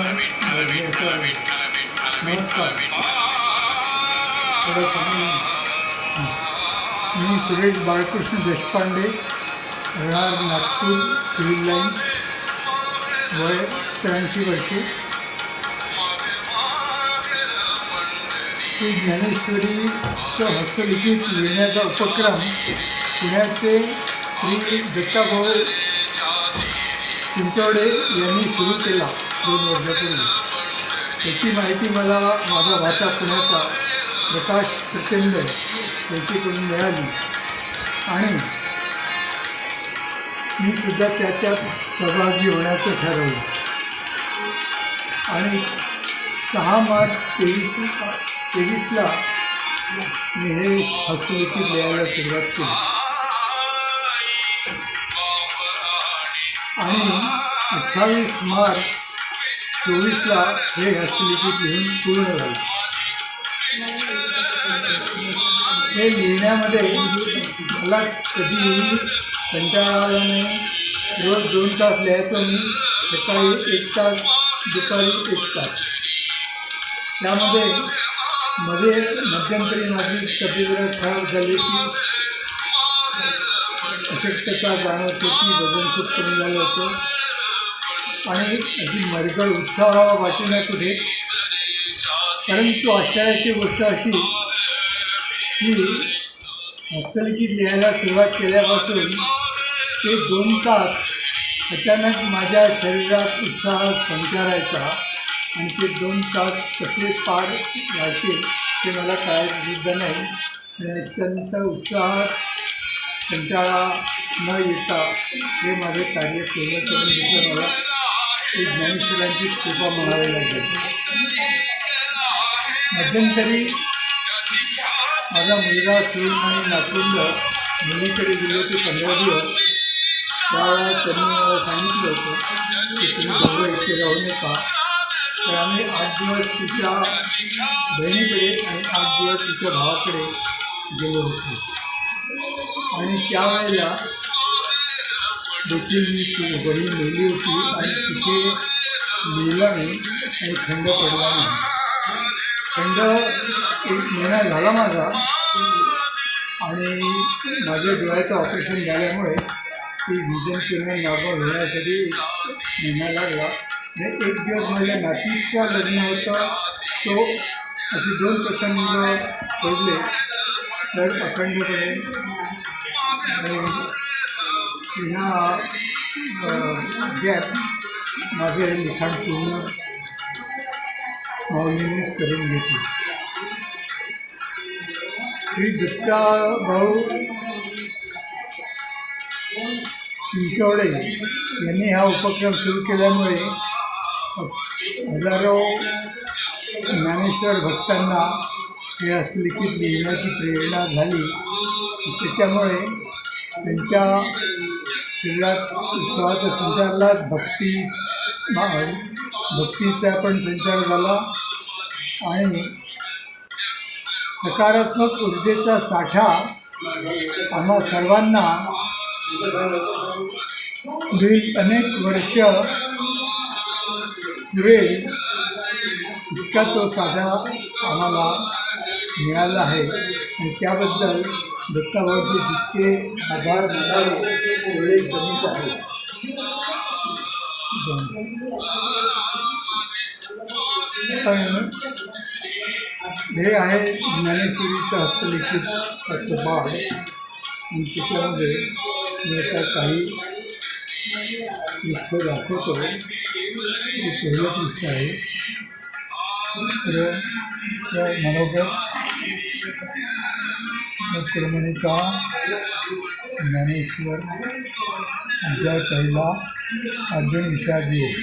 नमस्कार. मी सुरेश बाळकृष्ण देशपांडे, राहणार Nagpur civil lines, वय 83 वर्षे. श्री ज्ञानेश्वरीचं हस्तलिखित लिहिण्याचा उपक्रम पुण्याचे श्री दत्ताभाऊ चिंचवडे यांनी सुरू केला 2 वर्षापूर्वी. त्याची माहिती मला माझा भाचा पुण्याचा प्रकाश प्रचंड याच्याकडून मिळाली आणि मी सुद्धा त्याच्यात सहभागी होण्याचं ठरवलं आणि 6 मार्च 23ला मी हे हस्तलिखित लिहायला सुरुवात केली आणि 28 मार्च 24ला हे हस्तलिखित लिहून पूर्ण झालं. हे लिहिण्यामध्ये मला कधीही कंटाळा आला नाही. रोज 2 तास लिहायचो मी, सकाळी 1 तास, दुपारी 1 तास. त्यामध्ये मध्यंतरी माझी तब्येत खराब झाली की अशक्तता जाणवत होती, वजन खूप कमी झालं होतं आणि अशी मरगळ उत्साह वाटेना कुठे. परंतु आश्चर्याची गोष्ट अशी की हस्तलिखित लिहायला सुरुवात केल्यापासून ते 2 तास अचानक माझ्या शरीरात उत्साहात संचारायचा आणि ते 2 तास कसे पार व्हायचे ते मला कळायचं सुद्धा नाही. आणि अत्यंत उत्साहात कंटाळा न येता हे माझे कार्य पूर्ण करून घेतलं. मला ही ज्ञानेश्वरांचीच कृपा म्हणावी लागेल. मध्यंतरी माझा मुलगा सून आणि नातवंड मुलीकडे गेले होते 15 दिवस. त्यावेळेला त्यांनी मला सांगितलं होतं की तुम्ही दोघं इथे राहू नका. तर आम्ही 8 दिवस तिच्या बहिणीकडे आणि 8 दिवस तिच्या भावाकडे गेलो होतो आणि त्यावेळेला देखील मी ती वही लिहिली होती आणि तिथे लिहिला नाही आणि खंड पडला नाही. खंड 1 महिना झाला माझा आणि माझ्या डोळ्याचं ऑपरेशन झाल्यामुळे ती व्हिजन पूर्ण नॉर्मल होण्यासाठी 1 महिना लागला. आणि 1 दिवस माझ्या नातीचं लग्न होतं, तो असे 2 प्रसंग सोडले तर अखंडपणे पुन्हा गॅप माझे लिखाण पूर्ण माऊलींनीच करून घेतले. श्री दत्ताभाऊ चिंचवडे यांनी हा उपक्रम सुरू केल्यामुळे हजारो ज्ञानेश्वर भक्तांना हे हस्तलिखित लिहिण्याची प्रेरणा झाली. त्याच्यामुळे त्यांच्या शरीरात उत्सवाचा संचार झाला, भक्तीचा पण संचार झाला आणि सकारात्मक ऊर्जेचा साठा आम्हा सर्वांना पुढील अनेक वर्ष पुरेल इतका तो साठा आम्हाला मिळाला आहे आणि त्याबद्दल दत्ताभाऊचे जितके आभार मानावे तेवढे कमीच आहे. पण हे आहे ज्ञानेश्वरीचं हस्तलिखित बाळ आणि त्याच्यामध्ये मी आता काही पृष्ठ दाखवतो. ते पहिलं पृष्ठ आहे मनोगत क्रमणिका ज्ञानेश्वर अध्याय 1 अर्जुन विषाद योग.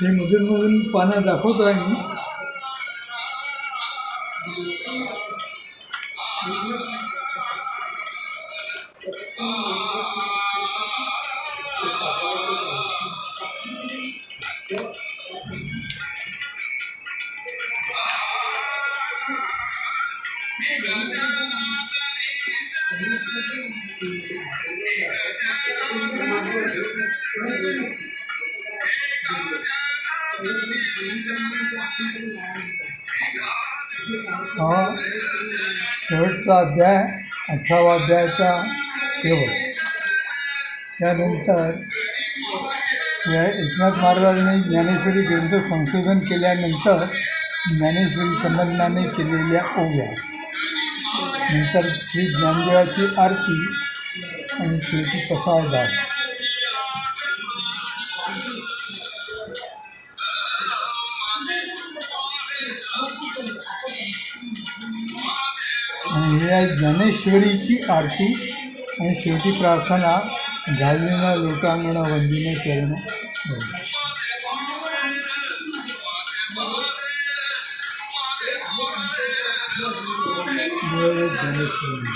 हे मधून पानं दाखवतो आहे मी. हा शेवटचा अध्याय 18वा अध्यायाचा शेवट. त्यानंतर या एकनाथ महाराजांनी ज्ञानेश्वरी ग्रंथ संशोधन केल्यानंतर ज्ञानेश्वरी संबंधाने केलेल्या ओव्या, नंतर श्री ज्ञानदेवाची आरती आणि शेवटी पसायदान. आणि हे आहे ज्ञानेश्वरीची आरती आणि शेवटी प्रार्थना. घालविना लोटांगण वंदिने चरण. जय ज्ञानेश्वरी.